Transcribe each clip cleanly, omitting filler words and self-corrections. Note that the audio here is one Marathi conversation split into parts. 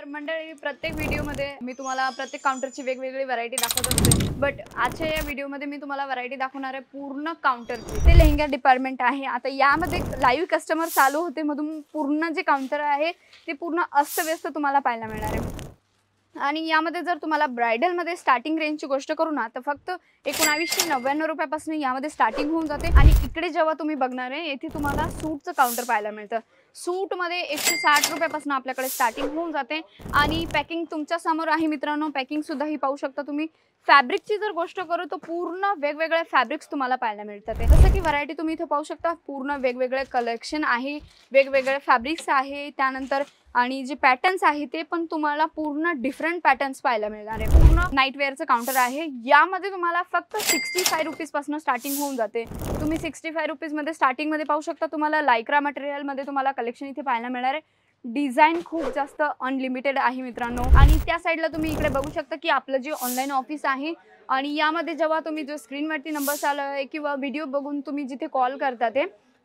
मंडळी, प्रत्येक व्हिडिओमध्ये मी तुम्हाला प्रत्येक काउंटरची वेगवेगळी व्हरायटी दाखवत असते, बट आजच्या या व्हिडिओमध्ये मी तुम्हाला व्हरायटी दाखवणार आहे पूर्ण काउंटरची। ते लेहंगा डिपार्टमेंट आहे। आता यामध्ये लाईव्ह कस्टमर चालू होते मधून पूर्ण जे काउंटर आहे ते पूर्ण अस्तव्यस्त तुम्हाला पाहायला मिळणार आहे। आणि यामध्ये जर तुम्हाला ब्राइडल मध्ये स्टार्टिंग रेंजची गोष्ट करू ना तर फक्त 1999 रुपयापासून यामध्ये स्टार्टिंग होऊन जाते। आणि इकडे जेव्हा तुम्ही बघणार आहे येथे तुम्हाला सूटचं काउंटर पाहायला मिळतं। सूट मध्ये 160 रुपयापासून आपल्याकडे स्टार्टिंग होऊन जाते। आणि पॅकिंग तुमच्या समोर आहे मित्रांनो, पॅकिंग सुद्धा ही पाहू शकता तुम्ही। फॅब्रिकची जर गोष्ट करू तर पूर्ण वेगवेगळे फॅब्रिक्स तुम्हाला पाहायला मिळतात। जसं की व्हरायटी तुम्ही इथे पाहू शकता, पूर्ण वेगवेगळे कलेक्शन आहे, वेगवेगळे फॅब्रिक्स आहे, त्यानंतर आणि जे पॅटर्न्स आहे ते पण तुम्हाला पूर्ण डिफरंट पॅटर्न्स पाहायला मिळणार आहे। पूर्ण नाईट वेअरचं काउंटर आहे। यामध्ये तुम्हाला फक्त 65 रुपीज पासून स्टार्टिंग होऊन जाते। तुम्ही 65 रुपीज मध्ये स्टार्टिंग मध्ये पाहू शकता। तुम्हाला लायक्रा मटेरियल मध्ये तुम्हाला कलेक्शन इथे पाहायला मिळणार आहे। डिझाइन खूप जास्त अनलिमिटेड आहे मित्रांनो। आणि त्या साईडला तुम्ही इकडे बघू शकता की आपलं जे ऑनलाईन ऑफिस आहे आणि यामध्ये जेव्हा तुम्ही जो स्क्रीनवरती नंबर चालू आहे किंवा व्हिडिओ बघून तुम्ही जिथे कॉल करता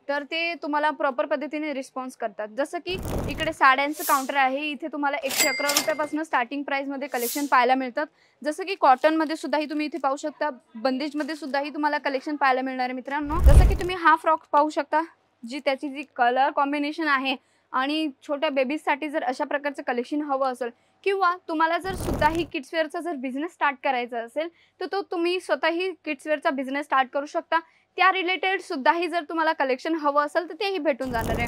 तर ते तुम्हाला प्रॉपर पद्धतीने रिस्पॉन्स करतात। जसं की इकडे साड्यांचं काउंटर आहे, इथे तुम्हाला 111 रुपयापासून स्टार्टिंग प्राइस मध्ये कलेक्शन पाहायला मिळतात। जसं की कॉटन मध्ये सुद्धा तुम्ही इथे पाहू शकता, बंदेज मध्ये सुद्धा तुम्हाला कलेक्शन पाहायला मिळणार आहे मित्रांनो। जसं की तुम्ही हा फ्रॉक पाहू शकता, जी त्याची जी कलर कॉम्बिनेशन आहे आणि छोट्या बेबीजसाठी जर अशा प्रकारचं कलेक्शन हवं असेल किंवा तुम्हाला जर स्वतःही किड्स वेअरचा जर बिझनेस स्टार्ट करायचा असेल तर तो तुम्ही स्वतःही किड्स वेअरचा बिझनेस स्टार्ट करू शकता। त्या रिलेटेड सुद्धाही जर तुम्हाला कलेक्शन हवं असेल तर तेही भेटून जाणार आहे।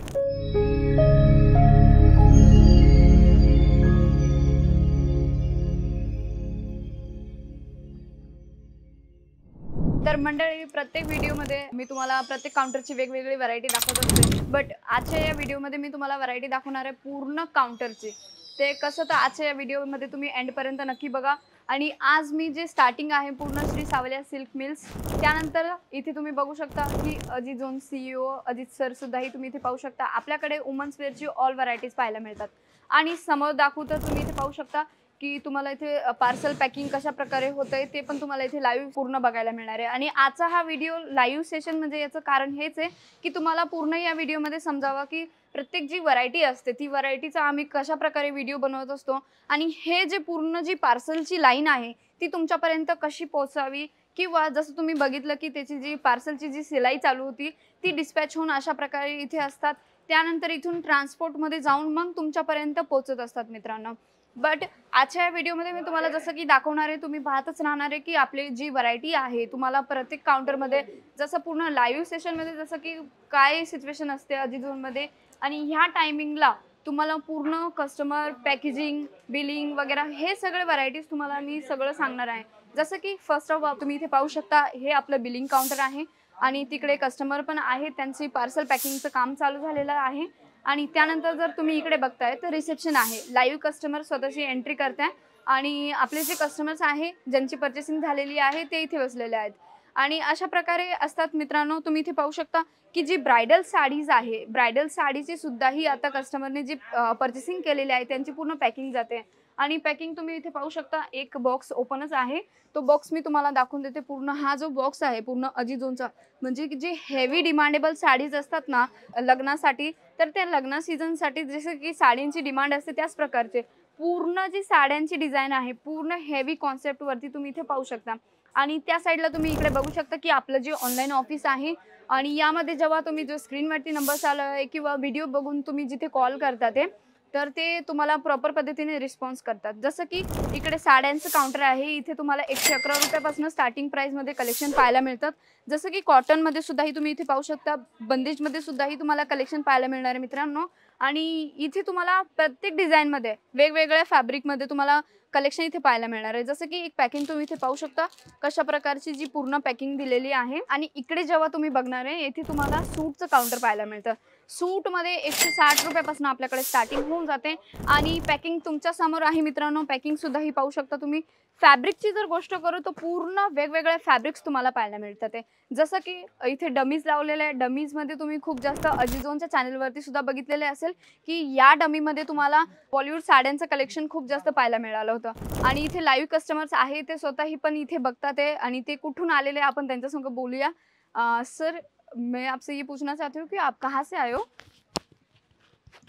तर मंडळी, प्रत्येक व्हिडिओमध्ये मी तुम्हाला प्रत्येक काउंटरची वेगवेगळी व्हरायटी दाखवत असते, बट आजच्या या व्हिडिओमध्ये मी तुम्हाला व्हरायटी दाखवणार आहे पूर्ण काउंटरची। ते कसं तर आजच्या या व्हिडिओमध्ये तुम्ही एंडपर्यंत नक्की बघा। आणि आज मी जे स्टार्टिंग आहे पूर्ण श्री सावलिया सिल्क मिल्स, त्यानंतर इथे तुम्ही बघू शकता की अजित जोन CEO अजित सर सुद्धाही तुम्ही इथे पाहू शकता। आपल्याकडे वुमन्स वेअरची ऑल व्हरायटीज पाहायला मिळतात। आणि समोर दाखवू तर तुम्ही इथे पाहू शकता की तुम्हाला इथे पार्सल पॅकिंग कशा प्रकारे होतंय ते पण तुम्हाला इथे लाईव्ह पूर्ण बघायला मिळणार आहे। आणि आजचा हा व्हिडिओ लाईव्ह सेशन म्हणजे याचं कारण हेच आहे की तुम्हाला पूर्ण या व्हिडिओमध्ये समजावा की प्रत्येक जी व्हरायटी असते ती व्हरायटीचा आम्ही कशा प्रकारे व्हिडिओ बनवत असतो आणि हे जे पूर्ण जी पार्सलची लाईन आहे ती तुमच्यापर्यंत कशी पोहोचावी, किंवा जसं तुम्ही बघितलं की त्याची जी पार्सलची जी सिलाई चालू होती ती डिस्पॅच होऊन अशा प्रकारे इथे असतात, त्यानंतर इथून ट्रान्सपोर्टमध्ये जाऊन मग तुमच्यापर्यंत पोहोचत असतात मित्रांनो। बट आजच्या व्हिडिओमध्ये मी तुम्हाला जसं की दाखवणार आहे, तुम्ही पाहतच राहणार आहे की आपली जी व्हरायटी आहे तुम्हाला प्रत्येक काउंटरमध्ये जसं पूर्ण लाईव्ह सेशनमध्ये जसं की काय सिच्युएशन असते अजित झोनमध्ये आणि ह्या टायमिंगला तुम्हाला पूर्ण कस्टमर पॅकेजिंग बिलिंग वगैरे हे सगळे व्हरायटीज तुम्हाला मी सगळं सांगणार आहे। जसं की फर्स्ट ऑफ ऑल तुम्ही इथे पाहू शकता, हे आपलं बिलिंग काउंटर आहे आणि तिकडे कस्टमर पण आहे, त्यांची पार्सल पॅकिंगचं काम चालू झालेलं आहे। आणि त्यानंतर जर तुम्ही इकडे बघताय तर रिसेप्शन आहे, लाईव्ह कस्टमर स्वतःची एंट्री करताय आणि आपले जे कस्टमर्स आहे ज्यांची पर्चेसिंग झालेली आहे ते इथे बसलेले आहेत। आणि अशा प्रकारे असतात मित्रांनो। तुम्ही इथे पाहू शकता की जी ब्राइडल साडीज आहे, ब्राइडल साडीची सुद्धाही आता कस्टमरने जी पर्चेसिंग केलेली आहे त्यांची पूर्ण पॅकिंग जाते। आणि पॅकिंग तुम्ही इथे पाहू शकता, एक बॉक्स ओपनच आहे, तो बॉक्स मी तुम्हाला दाखवून देते। पूर्ण हा जो बॉक्स आहे पूर्ण अजित झोनचा, म्हणजे जे हेवी डिमांडेबल साडीज असतात ना लग्नासाठी, तर त्या लग्न सीझनसाठी जसं की साडींची डिमांड असते त्याच प्रकारचे पूर्ण जी साड्यांची डिझाईन आहे पूर्ण हेवी कॉन्सेप्टवरती तुम्ही इथे पाहू शकता। आणि त्या साईडला तुम्ही इकडे बघू शकता की आपलं जे ऑनलाईन ऑफिस आहे आणि यामध्ये जेव्हा तुम्ही जो स्क्रीनवरती नंबर चालू आहे किंवा व्हिडिओ बघून तुम्ही जिथे कॉल करता तर ते तुम्हाला प्रॉपर पद्धतीने रिस्पॉन्स करतात। जसं की इकडे साड्यांचं काउंटर आहे, इथे तुम्हाला 111 रुपयापासून स्टार्टिंग प्राइस मध्ये कलेक्शन पाहायला मिळतात। जसं की कॉटन मध्ये सुद्धाही तुम्ही इथे पाहू शकता, बंदेज मध्ये सुद्धाही तुम्हाला कलेक्शन पाहायला मिळणार आहे मित्रांनो। आणि इथे तुम्हाला प्रत्येक डिझाईन मध्ये वेगवेगळ्या फॅब्रिक मध्ये तुम्हाला कलेक्शन इथे पाहायला मिळणार आहे। जसं की एक पॅकिंग तुम्ही इथे पाहू शकता कशा प्रकारची जी पूर्ण पॅकिंग दिलेली आहे। आणि इकडे जेव्हा तुम्ही बघणार आहे येथे तुम्हाला सूटचं काउंटर पाहायला मिळतं। सूट मध्ये 160 रुपयापासून आपल्याकडे स्टार्टिंग होऊन जाते। आणि पॅकिंग तुमच्या समोर आहे मित्रांनो, पॅकिंग सुद्धा ही पाहू शकता तुम्ही। फॅब्रिकची जर गोष्ट करू तर पूर्ण वेगवेगळे फॅब्रिक्स तुम्हाला पाहायला मिळतात। जसं की इथे डमीज लावलेले आहे, डमीज मध्ये तुम्ही खूप जास्त अजित झोनच्या चॅनलवरती सुद्धा बघितलेले असेल की या डमीमध्ये तुम्हाला बॉलिवूड साड्यांचं कलेक्शन खूप जास्त पाहायला मिळालं होतं। आणि इथे लाईव्ह कस्टमर्स आहे, ते स्वतःही पण इथे बघतात आहे आणि ते कुठून आलेले आपण त्यांच्यासंग बोलूया। सर, मैं आपसे ये पूछना चाहती हूँ कि आप कहाँ से आए हो?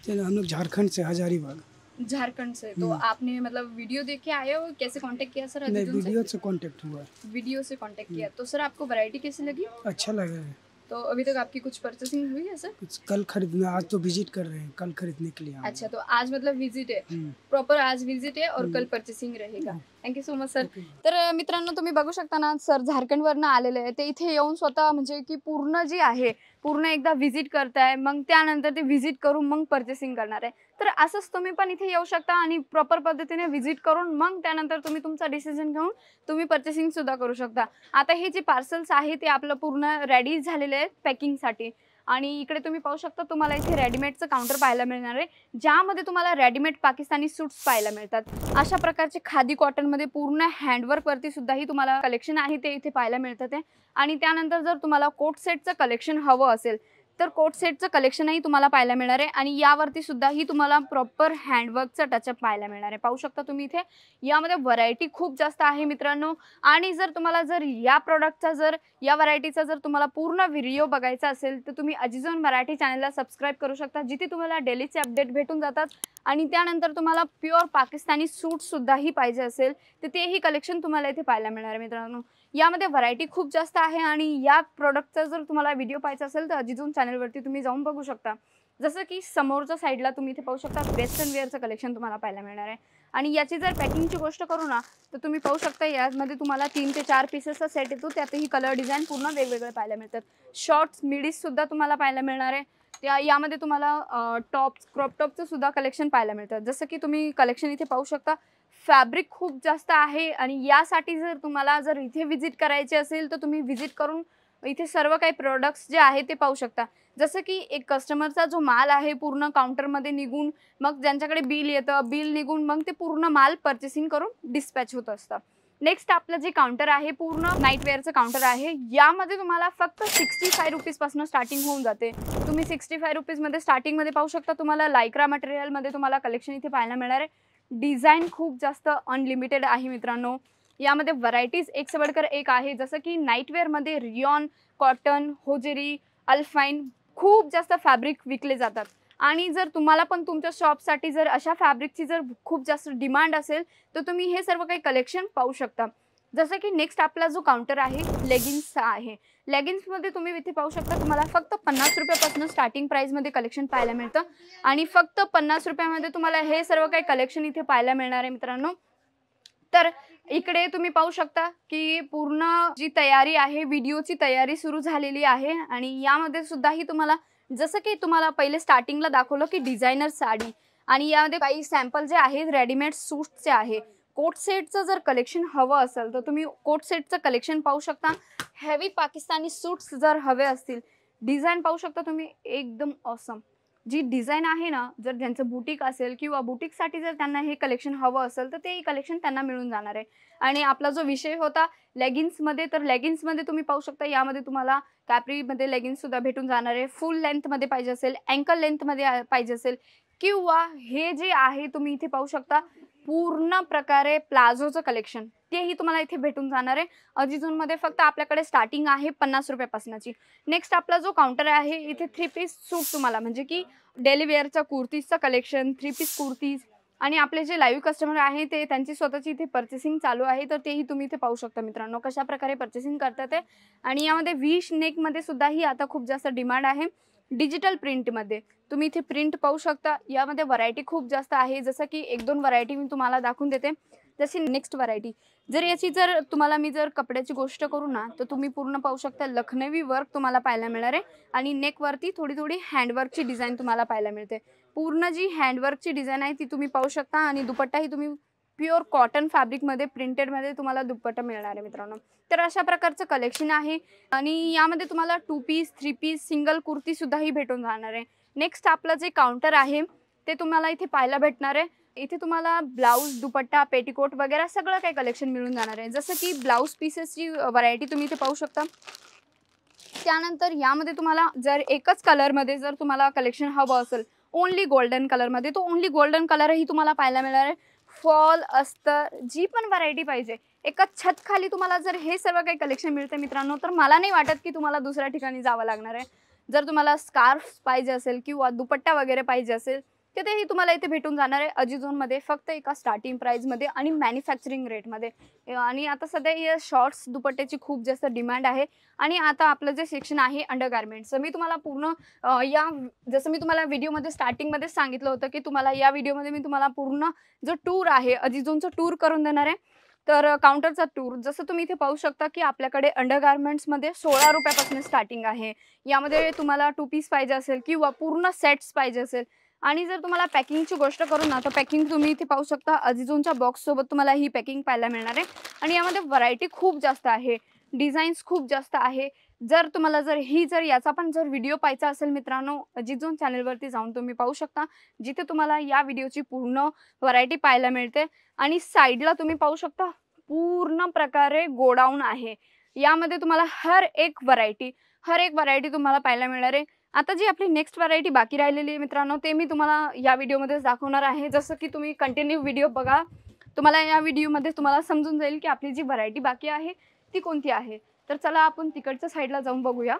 चलो, हम लोग झारखंड से, हजारीबाग। झारखंड से। तो आपने मतलब वीडियो देख के आए हो, कैसे कांटेक्ट किया सर? नहीं, अजीजुन वीडियो से कांटेक्ट हुआ। वीडियो से कांटेक्ट किया। तो सर आपको वैरायटी कैसी लगी? अच्छा लगा है। तो अभी तक आपकी कुछ परचेसिंग हुई है सर? कुछ कल खरीदना, आज तो विजिट कर रहे हैं, कल खरीदने के लिए आए हैं। अच्छा, तो आज मतलब विजिट आहे, प्रॉपर आज विजिट आहे और कल परचेसिंग रहेगा। Thank you so much sir. तर मित्रांनो तुम्ही बघू शकता ना, सर झारखंडवरनं आलेले आहे, ते इथे येऊन स्वतः म्हणजे की पूर्ण जी आहे पूर्ण एकदा व्हिजिट करताय, मग त्यानंतर ते व्हिजिट करून मग परचेसिंग करणार आहे। तर असंच तुम्ही पण इथे येऊ शकता आणि प्रॉपर पद्धतीने व्हिजिट करून मग त्यानंतर तुम्ही तुमचा डिसिजन घेऊन तुम्ही परचेसिंग सुद्धा करू शकता। आता हे जे पार्सल्स आहे ते आपलं पूर्ण रेडी झालेले आहेत पॅकिंगसाठी आणि इकडे तुम्ही पाहू शकता तुम्हाला इथे रेडीमेडचं काउंटर पाहायला मिळणार आहे, ज्यामध्ये तुम्हाला रेडीमेड पाकिस्तानी सूट्स पाहायला मिळतात। अशा प्रकारचे खादी कॉटनमध्ये पूर्ण हँडवर्कवरती सुद्धाही तुम्हाला कलेक्शन आहे ते इथे पाहायला मिळतं ते। आणि त्यानंतर जर तुम्हाला कोट सेटचं कलेक्शन हवं असेल तर कोट सेटचं कलेक्शनही तुम्हाला पाहायला मिळणार आहे आणि यावरती सुद्धाही तुम्हाला प्रॉपर हँडवर्कचा टचअप पाहायला मिळणार आहे। पाहू शकता तुम्ही इथे यामध्ये व्हरायटी खूप जास्त आहे मित्रांनो। आणि जर तुम्हाला या प्रॉडक्टचा या व्हरायटीचा तुम्हाला पूर्ण व्हिडिओ बघायचा असेल तर तुम्ही अजीजोन मराठी चॅनलला सबस्क्राइब करू शकता, जिथे तुम्हाला डेलीचे अपडेट भेटून जातात। आणि त्यानंतर तुम्हाला प्युअर पाकिस्तानी सूट सुद्धाही पाहिजे असेल तर तेही कलेक्शन तुम्हाला इथे पाहायला मिळणार आहे मित्रांनो। यामध्ये व्हरायटी खूप जास्त आहे आणि या प्रॉडक्टचा जर तुम्हाला व्हिडिओ पाहायचा असेल तर अजीजोन चॅनलवरती तुम्ही जाऊन बघू शकता। जसं की समोरच्या साईडला तुम्ही इथे पाहू शकता वेस्टर्न वेअरचं कलेक्शन तुम्हाला पाहायला मिळणार आहे। आणि याची जर पॅकिंगची गोष्ट करू ना तर तुम्ही पाहू शकता यामध्ये तुम्हाला 3 ते 4 पीसेसचा सेट येतो, त्यातही कलर डिझाईन पूर्ण वेगवेगळे पाहायला मिळतात। शॉर्ट्स मिडीज सुद्धा तुम्हाला पाहायला मिळणार आहे। यामध्ये तुम्हाला टॉप्स क्रॉप टॉपचं सुद्धा कलेक्शन पाहायला मिळतं। जसं की तुम्ही कलेक्शन इथे पाहू शकता, फॅब्रिक खूप जास्त आहे आणि यासाठी जर तुम्हाला इथे व्हिजिट करायचे असेल तर तुम्ही व्हिजिट करून इथे सर्व काही प्रोडक्ट्स जे आहे ते पाहू शकता। जसं की एक कस्टमरचा जो माल आहे पूर्ण काउंटरमध्ये निघून मग ज्यांच्याकडे बिल येतं, बिल निघून मग ते पूर्ण माल परचेसिंग करून डिस्पॅच होत असतं। नेक्स्ट आपलं जे काउंटर आहे पूर्ण नाईट वेअरचं काउंटर आहे, यामध्ये तुम्हाला फक्त 65 रुपीजपासून स्टार्टिंग होऊन जाते। तुम्ही 65 रुपीजमध्ये स्टार्टिंगमध्ये पाहू शकता तुम्हाला लायक्रा मटेरियलमध्ये तुम्हाला कलेक्शन इथे पाहायला मिळणार आहे। डिझाईन खूप जास्त अनलिमिटेड आहे मित्रांनो। यामध्ये व्हरायटीज एक से बढ़कर एक आहे, जसं की नाईट वेअरमध्ये रियॉन, कॉटन, होजेरी, अल्फाईन खूप जास्त फॅब्रिक विकले जातात। आणि जर तुम्हाला पण तुमच्या शॉपसाठी अशा फॅब्रिकची खूप जास्त डिमांड असेल तर तुम्ही हे सर्व काही कलेक्शन पाहू शकता। जसं की नेक्स्ट आपला जो काउंटर आहे लेगिन्सचा आहे। लेगिन्समध्ये तुम्ही इथे पाहू शकता तुम्हाला फक्त 50 रुपयापासून स्टार्टिंग प्राइसमध्ये कलेक्शन पाहायला मिळतं आणि फक्त 50 रुपयामध्ये तुम्हाला हे सर्व काही कलेक्शन इथे पाहायला मिळणार आहे मित्रांनो। तर इकडे तुम्ही पाहू शकता की पूर्ण जी तयारी आहे व्हिडिओची तयारी सुरू झालेली आहे आणि यामध्ये सुद्धाही तुम्हाला जसं की तुम्हाला पहिले स्टार्टिंगला दाखवलं की डिझायनर साडी आणि यामध्ये काही सॅम्पल जे आहेत रेडीमेड सूट्सचे आहे। कोट सेटचं जर कलेक्शन हवं असेल तर तुम्ही कोट सेटचं कलेक्शन पाहू शकता। हेवी पाकिस्तानी सूट्स जर हवे असतील, डिझाईन पाहू शकता तुम्ही एकदम ऑसम जी डिझाईन आहे ना, जर ज्यांचं बुटीक असेल किंवा बुटीकसाठी जर त्यांना हे कलेक्शन हवं असेल तर ते कलेक्शन त्यांना मिळून जाणार आहे। आणि आपला जो विषय होता लेगिन्समध्ये, तर लेगिन्समध्ये तुम्ही पाहू शकता यामध्ये तुम्हाला कॅप्रीमध्ये लेगिन्स सुद्धा भेटून जाणार आहे। फुल लेंथमध्ये पाहिजे असेल, अँकल लेंथमध्ये पाहिजे असेल किंवा हे जे आहे तुम्ही इथे पाहू शकता पूर्ण प्रकारे प्लाझोचं कलेक्शन तेही तुम्हाला इथे भेटून जाणार आहे। अजीजोनमध्ये फक्त आपल्याकडे स्टार्टिंग आहे 50 रुपयापासूनची। नेक्स्ट आपला जो काउंटर आहे इथे 3 पीस सूट तुम्हाला म्हणजे की डेली वेअरचा कुर्तीजचं कलेक्शन, 3 पीस कुर्तीज आणि आपले जे लाईव्ह कस्टमर आहे ते त्यांची स्वतःची इथे परचेसिंग चालू आहे, तर तेही तुम्ही इथे पाहू शकता मित्रांनो कशा प्रकारे परचेसिंग करतात ते। आणि यामध्ये व्ही नेकमध्ये सुद्धाही आता खूप जास्त डिमांड आहे। डिजिटल प्रिंटमध्ये तुम्ही इथे प्रिंट पाहू शकता। यामध्ये व्हरायटी खूप जास्त आहे, जसं की 1-2 व्हरायटी मी तुम्हाला दाखवून देते। जशी नेक्स्ट व्हरायटी याची तुम्हाला मी कपड्याची गोष्ट करू ना तर तुम्ही पूर्ण पाहू शकता लखनवी वर्क तुम्हाला पाहायला मिळणार आहे आणि नेकवरती थोडी हँडवर्कची डिझाईन तुम्हाला पाहायला मिळते। पूर्ण जी हँडवर्कची डिझाईन आहे ती तुम्ही पाहू शकता आणि दुपट्टाही तुम्ही प्युअर कॉटन फॅब्रिकमध्ये प्रिंटेडमध्ये तुम्हाला दुपट्टा मिळणार आहे मित्रांनो। तर अशा प्रकारचं कलेक्शन आहे आणि यामध्ये तुम्हाला 2 पीस, 3 पीस, सिंगल कुर्ती सुद्धाही भेटून जाणार आहे। नेक्स्ट आपलं जे काउंटर आहे ते तुम्हाला इथे पाहायला भेटणार आहे। इथे तुम्हाला ब्लाउज, दुपट्टा, पेटीकोट वगैरे सगळं काही कलेक्शन मिळून जाणार आहे। जसं की ब्लाउज पीसेसची व्हरायटी तुम्ही इथे पाहू शकता। त्यानंतर यामध्ये तुम्हाला एकच कलरमध्ये तुम्हाला कलेक्शन हवं असेल ओनली गोल्डन कलरमध्ये तो ओनली गोल्डन कलरही तुम्हाला पाहायला मिळणार आहे। फॉल, अस्तर जी पण व्हरायटी पाहिजे एकाच छत खाली तुम्हाला हे सर्व काही कलेक्शन मिळते मित्रांनो, तर मला नाही वाटत की तुम्हाला दुसऱ्या ठिकाणी जावं लागणार आहे। जर तुम्हाला स्कार्फ पाहिजे असेल किंवा दुपट्टा वगैरे पाहिजे असेल तेही तुम्हाला इथे भेटून जाणार आहे अजिझोनमध्ये, फक्त एका स्टार्टिंग प्राइसमध्ये आणि मॅन्युफॅक्चरिंग रेटमध्ये। आणि आता सध्या या शॉर्ट्स दुपट्ट्याची खूप जास्त डिमांड आहे। आणि आता आपलं जे सेक्शन आहे अंडरगार्मेंट्सचं, मी तुम्हाला पूर्ण जसं मी तुम्हाला व्हिडिओमध्ये स्टार्टिंगमध्ये सांगितलं होतं की तुम्हाला या व्हिडिओमध्ये मी तुम्हाला पूर्ण जो टूर आहे अजिझोनचा टूर करून देणार आहे। तर काउंटरचा टूर जसं तुम्ही इथे पाहू शकता की आपल्याकडे अंडरगार्मेंट्समध्ये 16 रुपयापासून स्टार्टिंग आहे। यामध्ये तुम्हाला 2 पीस पाहिजे असेल किंवा पूर्ण सेट्स पाहिजे असेल, आणि जर तुम्हाला पॅकिंगची गोष्ट करू ना, तर पॅकिंग तुम्ही इथे पाहू शकता अजिझोनच्या बॉक्ससोबत तुम्हाला ही पॅकिंग पाहायला मिळणार आहे। आणि यामध्ये व्हरायटी खूप जास्त आहे, डिझाईन्स खूप जास्त आहे। जर याचा पण व्हिडिओ पाहायचा असेल मित्रांनो, अजिझोन चॅनलवरती जाऊन तुम्ही पाहू शकता, जिथे तुम्हाला या व्हिडिओची पूर्ण व्हरायटी पाहायला मिळते। आणि साईडला तुम्ही पाहू शकता पूर्ण प्रकारे गोडाऊन आहे। यामध्ये तुम्हाला हर एक व्हरायटी तुम्हाला पाहायला मिळणार आहे। आता जी आपली नेक्स्ट व्हरायटी बाकी राहिलेली आहे मित्रांनो, ते मी तुम्हाला या व्हिडिओमध्ये दाखवणार आहे। जसं की तुम्ही कंटिन्यू व्हिडिओ बघा, तुम्हाला या व्हिडिओमध्ये तुम्हाला समजून जाईल की आपली जी व्हरायटी बाकी आहे ती कोणती आहे। तर चला आपण तिकडच्या साईडला जाऊन बघूया।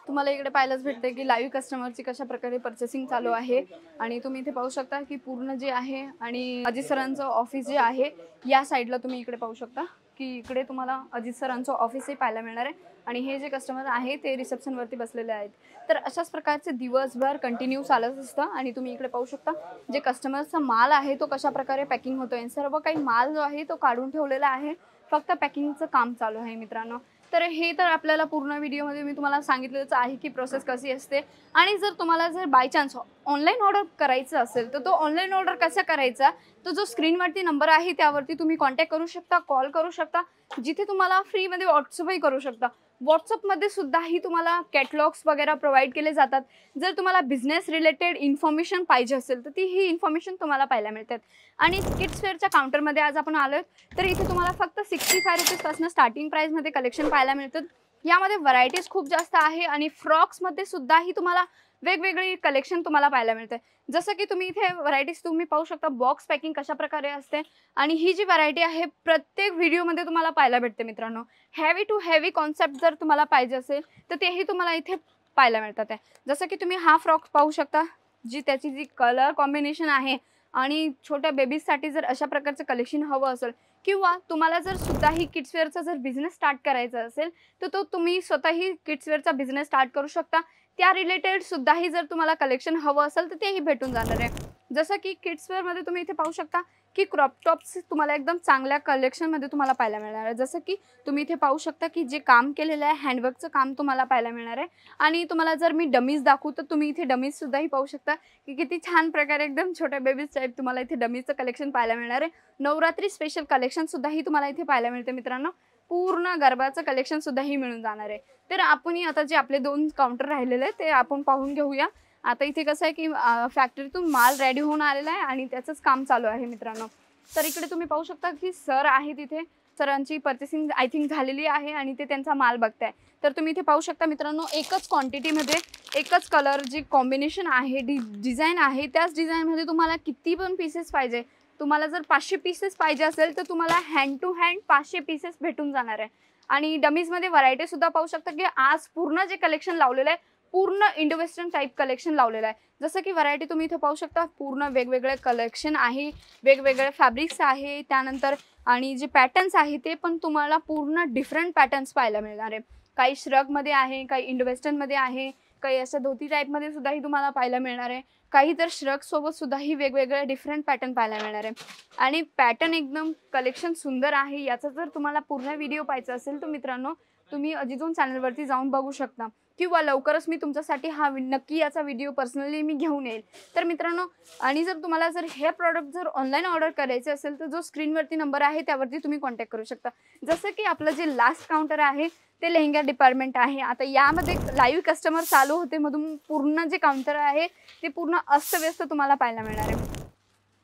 तुम्हाला इकडे पाहायलाच भेटते की लाईव्ह कस्टमरची कशा प्रकारे पर्चेसिंग चालू आहे। आणि तुम्ही इथे पाहू शकता की पूर्ण जे आहे आणि अजित सरांचं ऑफिस जे आहे या साईडला तुम्ही इकडे पाहू शकता की इकडे तुम्हाला अजित सरांचं ऑफिसही पाहायला मिळणार आहे। आणि हे जे कस्टमर आहे ते रिसेप्शनवरती बसलेले आहेत। तर अशाच प्रकारचे दिवसभर कंटिन्यू चालत असतं। आणि तुम्ही इकडे पाहू शकता जे कस्टमरचा माल आहे तो कशा प्रकारे पॅकिंग होतोय, सर्व काही माल जो आहे तो काढून ठेवलेला आहे, फक्त पॅकिंगचं काम चालू आहे मित्रांनो। तर हे तर आपल्याला पूर्ण व्हिडिओमध्ये मी तुम्हाला सांगितलेलंच आहे की प्रोसेस कशी असते। आणि जर तुम्हाला बाय चान्स ऑनलाईन ऑर्डर करायचं असेल तर तो ऑनलाईन ऑर्डर कसा करायचा, तो जो स्क्रीनवरती नंबर आहे त्यावरती तुम्ही कॉन्टॅक्ट करू शकता, कॉल करू शकता, जिथे तुम्हाला फ्रीमध्ये व्हॉट्सअपही करू शकता। व्हॉट्सअपमध्ये सुद्धाही तुम्हाला कॅटलॉग्स वगैरे प्रोव्हाइड केले जातात। जर तुम्हाला बिझनेस रिलेटेड इन्फॉर्मेशन पाहिजे असेल तर ती ही इन्फॉर्मेशन तुम्हाला पाहायला मिळतात। आणि किड्स वेअरच्या काउंटरमध्ये आज आपण आलोय, तर इथे तुम्हाला फक्त 65 रुपीजपासून स्टार्टिंग प्राइसमध्ये कलेक्शन पाहायला मिळतात। यामध्ये व्हरायटीज खूप जास्त आहे आणि फ्रॉक्समध्ये सुद्धाही तुम्हाला वेगवेगळी कलेक्शन तुम्हाला पाहायला मिळते। जसं की तुम्ही इथे व्हरायटीज तुम्ही पाहू शकता, बॉक्स पॅकिंग कशा प्रकारे असते। आणि ही जी व्हरायटी आहे प्रत्येक व्हिडिओमध्ये तुम्हाला पाहायला भेटते मित्रांनो। हेवी टू हेवी कॉन्सेप्ट जर तुम्हाला पाहिजे असेल तर तेही तुम्हाला इथे पाहायला मिळतात आहे। जसं की तुम्ही हा फ्रॉक पाहू शकता, त्याची जी कलर कॉम्बिनेशन आहे, आणि छोट्या बेबीजसाठी जर अशा प्रकारचं कलेक्शन हवं असेल किंवा तुम्हाला जर सुद्धाही किड्सवेअरचा जर बिझनेस स्टार्ट करायचा असेल तर तो तुम्ही स्वतःही किड्सवेअरचा बिझनेस स्टार्ट करू शकता। त्या रिलेटेड सुद्धाही जर तुम्हाला कलेक्शन हवं असेल तर तेही भेटून जाणार आहे। जसं की किड्सवेअरमध्ये तुम्ही इथे पाहू शकता की क्रॉप टॉप्स तुम्हाला एकदम चांगल्या कलेक्शनमध्ये तुम्हाला पाहायला मिळणार आहे। जसं की तुम्ही इथे पाहू शकता की जे काम केलेलं आहे हँडवर्कचं काम तुम्हाला पाहायला मिळणार आहे। आणि तुम्हाला जर मी डमीज दाखवू तर तुम्ही इथे डमीजसुद्धाही पाहू शकता की किती छान प्रकारे एकदम छोट्या बेबीज टाईप तुम्हाला इथे डमीजचं कलेक्शन पाहायला मिळणार आहे। नवरात्री स्पेशल कलेक्शनसुद्धाही तुम्हाला इथे पाहायला मिळते मित्रांनो। पूर्ण गरबाचं कलेक्शनसुद्धाही मिळून जाणार आहे। तर आपण आता जे आपले 2 काउंटर राहिलेले आहेत ते आपण पाहून घेऊया। आता इथे कसं आहे की फॅक्टरीतून माल रेडी होऊन आलेला आहे आणि त्याचंच काम चालू आहे मित्रांनो। तर इकडे तुम्ही पाहू शकता की सर आहे, तिथे सरांची पर्चेसिंग आय थिंक झालेली आहे आणि ते त्यांचा माल बघताय। तर तुम्ही इथे पाहू शकता मित्रांनो, एकच क्वांटिटीमध्ये एकच कलर जी कॉम्बिनेशन आहे, डिझाईन आहे, त्याच डिझाईनमध्ये तुम्हाला किती पण पीसेस पाहिजे, तुम्हाला जर 500 पीसेस पाहिजे असेल तर तुम्हाला हँड टू हँड 500 पीसेस भेटून जाणार आहे। आणि डमीजमध्ये व्हरायटी सुद्धा पाहू शकता की आज पूर्ण जे कलेक्शन लावलेलं आहे पूर्ण इंडो वेस्टर्न टाईप कलेक्शन लावलेलं आहे। जसं की व्हरायटी तुम्ही इथे पाहू शकता, पूर्ण वेगवेगळे कलेक्शन आहे, वेगवेगळे फॅब्रिक्स आहे, त्यानंतर आणि जे पॅटर्न्स आहे ते पण तुम्हाला पूर्ण डिफरंट पॅटर्न्स पाहायला मिळणार आहे। काही श्रगमध्ये आहे, काही इंडो वेस्टर्नमध्ये आहे, काही असं धोती टाईपमध्ये सुद्धाही तुम्हाला पाहायला मिळणार आहे, काही तर श्रग सोबत सुद्धाही वेगवेगळे डिफरंट पॅटर्न पाहायला मिळणार आहे। आणि पॅटर्न एकदम कलेक्शन सुंदर आहे। याचा जर तुम्हाला पूर्ण व्हिडिओ पाहायचा असेल तर मित्रांनो तुम्ही अजिझोन चॅनलवरती जाऊन बघू शकता, किंवा लवकरच मी तुमच्यासाठी नक्की याचा व्हिडिओ पर्सनली मी घेऊन येईल। तर मित्रांनो, आणि जर तुम्हाला हे प्रॉडक्ट जर ऑनलाईन ऑर्डर करायचे असेल तर जो स्क्रीनवरती नंबर आहे त्यावरती तुम्ही कॉन्टॅक्ट करू शकता। जसं की आपलं जे लास्ट काउंटर आहे ते लेहंगा डिपार्टमेंट आहे। आता यामध्ये लाईव्ह कस्टमर चालू होते म्हणून पूर्ण जे काउंटर आहे ते पूर्ण अस्तव्यस्त तुम्हाला पाहायला मिळणार आहे।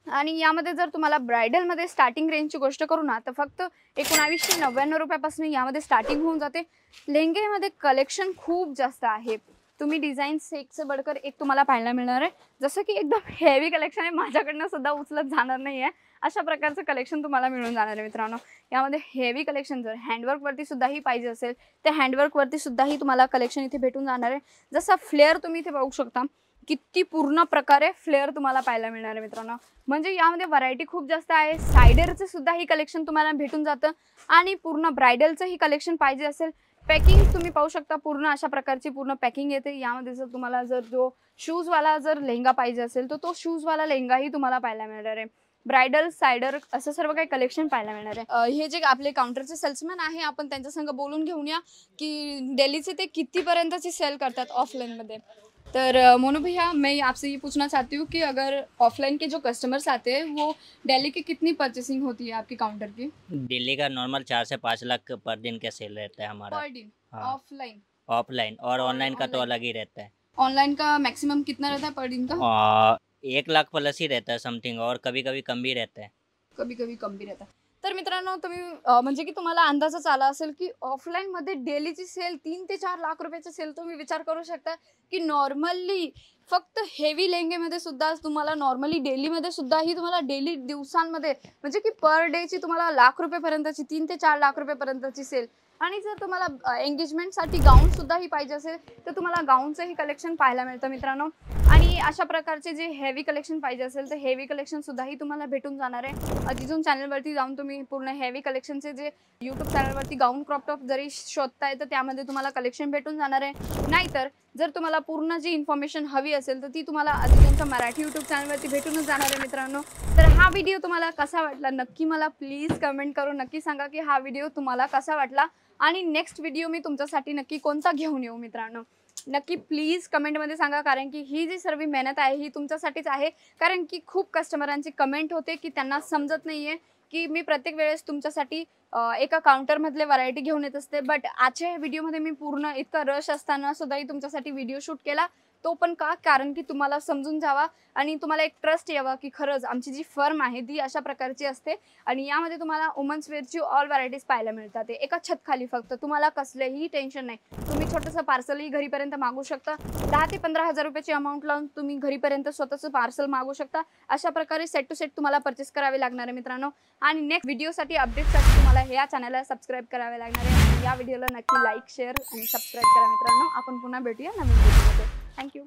आणि यामध्ये जर तुम्हाला ब्रायडलमध्ये स्टार्टिंग रेंजची गोष्ट करू ना तर फक्त 1999 रुपयापासून यामध्ये स्टार्टिंग होऊन जाते। लेहंग्यामध्ये कलेक्शन खूप जास्त आहे, तुम्ही डिझाईन्स एक से बडकर एक तुम्हाला पाहायला मिळणार आहे. जसं की एकदम हेवी कलेक्शन आहे, माझ्याकडनं सुद्धा उचलत जाणार नाही आहे, अशा प्रकारचं कलेक्शन तुम्हाला मिळून जाणार आहे मित्रांनो. यामध्ये हेवी कलेक्शन जर हँडवर्कवरती सुद्धाही पाहिजे असेल तर हँडवर्कवरती सुद्धाही तुम्हाला कलेक्शन इथे भेटून जाणार आहे. जसा फ्लेअर तुम्ही इथे बघू शकता, किती पूर्ण प्रकारे फ्लेअर तुम्हाला पाहायला मिळणार आहे मित्रांनो. म्हणजे यामध्ये व्हरायटी खूप जास्त आहे. सायडरचं सुद्धा ही कलेक्शन तुम्हाला भेटून जातं आणि पूर्ण ब्रायडलचं ही कलेक्शन पाहिजे असेल, पॅकिंग तुम्ही पाहू शकता, पूर्ण अशा प्रकारची पूर्ण पॅकिंग येते. यामध्ये जर तुम्हाला जर जो शूजवाला जर लेहंगा पाहिजे असेल तर तो शूजवाला लेहंगाही तुम्हाला पाहायला मिळणार आहे. ब्रायडल सायडर असं सर्व काही कलेक्शन पाहायला मिळणार आहे. हे जे आपले काउंटरचे सेल्समॅन आहे, आपण त्यांच्या संग बोलून घेऊया की दिल्लीचे ते कितीपर्यंतची सेल करतात ऑफलाइनमध्ये. तर मोनू भैया, मैं आपसे ये पूछना चाहती हूँ कि अगर ऑफलाइन के जो कस्टमर्स आते हैं वो दिल्ली की कितनी परचेसिंग होती है आपकी काउंटर की? दिल्ली का नॉर्मल 4 से 5 लाख पर दिन का सेल रहता है हमारा पर दिन हाँ। ऑफलाइन? ऑफलाइन और ऑनलाइन का तो ऑनलाइन। अलग ही रहता है। ऑनलाइन का मैक्सिमम कितना रहता है पर दिन का? 1 लाख प्लस ही रहता है समथिंग, और कभी कभी कम भी रहता है। कभी कभी कम भी रहता है. तर मित्रांनो, तुम्ही म्हणजे की तुम्हाला अंदाजच आला असेल की ऑफलाईन मध्ये डेलीची सेल 3 ते 4 लाख रुपयाची सेल. तुम्ही विचार करू शकता की नॉर्मली फक्त हेवी लेहंगेमध्ये सुद्धा तुम्हाला नॉर्मली डेलीमध्ये सुद्धा ही तुम्हाला डेली दिवसांमध्ये म्हणजे की पर डेची तुम्हाला लाख रुपयेपर्यंतची 3 ते 4 लाख रुपयेपर्यंतची सेल. आणि जर तुम्हाला एंगेजमेंटसाठी गाऊन सुद्धाही पाहिजे असेल तर तुम्हाला गाऊनचंही कलेक्शन पाहायला मिळतं मित्रांनो. आणि अशा प्रकारचे जे हेवी कलेक्शन पाहिजे असेल तर हेवी कलेक्शन सुद्धाही तुम्हाला भेटून जाणार आहे. तिथून चॅनलवरती जाऊन तुम्ही पूर्ण हेवी कलेक्शनचे जे यूट्यूब चॅनलवरती गाऊन क्रॉप टॉप जरी शोधताय तर त्यामध्ये तुम्हाला कलेक्शन भेटून जाणार आहे. नाहीतर जर तुम्हाला पूर्ण जी इन्फॉर्मेशन हवी असेल तर ती तुम्हाला अधिकांच्या मराठी यूट्यूब चॅनलवरती भेटूनच जाणार आहे मित्रांनो. तर हा व्हिडिओ तुम्हाला कसा वाटला नक्की मला प्लीज कमेंट करून नक्की सांगा की हा व्हिडिओ तुम्हाला कसा वाटला आणि नेक्स्ट व्हिडिओ मी तुमच्यासाठी नक्की कोणता घेऊन येऊ मित्रांनो. नक्की प्लीज कमेंटमध्ये सांगा, कारण की ही जी सर्व मेहनत आहे ही तुमच्यासाठीच आहे. कारण की खूप कस्टमरांची कमेंट होते की त्यांना समजत नाही आहे की मी प्रत्येक वेळेस तुमच्यासाठी एका काउंटरमधले व्हरायटी घेऊन येत असते. बट आजच्या व्हिडिओमध्ये मी पूर्ण इतका रश असताना सुद्धाही तुमच्यासाठी व्हिडिओ शूट केला. तो पण का, कारण की तुम्हाला समजून जावा आणि तुम्हाला एक ट्रस्ट यावा की खरंच आमची जी फर्म आहे ती अशा प्रकारची असते. आणि यामध्ये तुम्हाला वुमन्स वेअरची ऑल व्हरायटीज पाहायला मिळतात. एका छत खाली फक्त तुम्हाला कसलेही टेन्शन नाही. तुम्ही छोटंसं पार्सलही घरीपर्यंत मागू शकता. 10 ते 15 हजार रुपयाची अमाऊंट लावून तुम्ही घरीपर्यंत स्वतःचं पार्सल मागू शकता. अशा प्रकारे सेट टू सेट तुम्हाला परचेस करावे लागणार आहे मित्रांनो. आणि नेक्स्ट व्हिडिओसाठी अपडेटसाठी तुम्हाला या चॅनलला सबस्क्राईब करावे लागणार आहे. या व्हिडिओला नक्की लाईक शेअर आणि सबस्क्राईब करा मित्रांनो. आपण पुन्हा भेटूया नवीन व्हिडिओमध्ये. थँक्यू.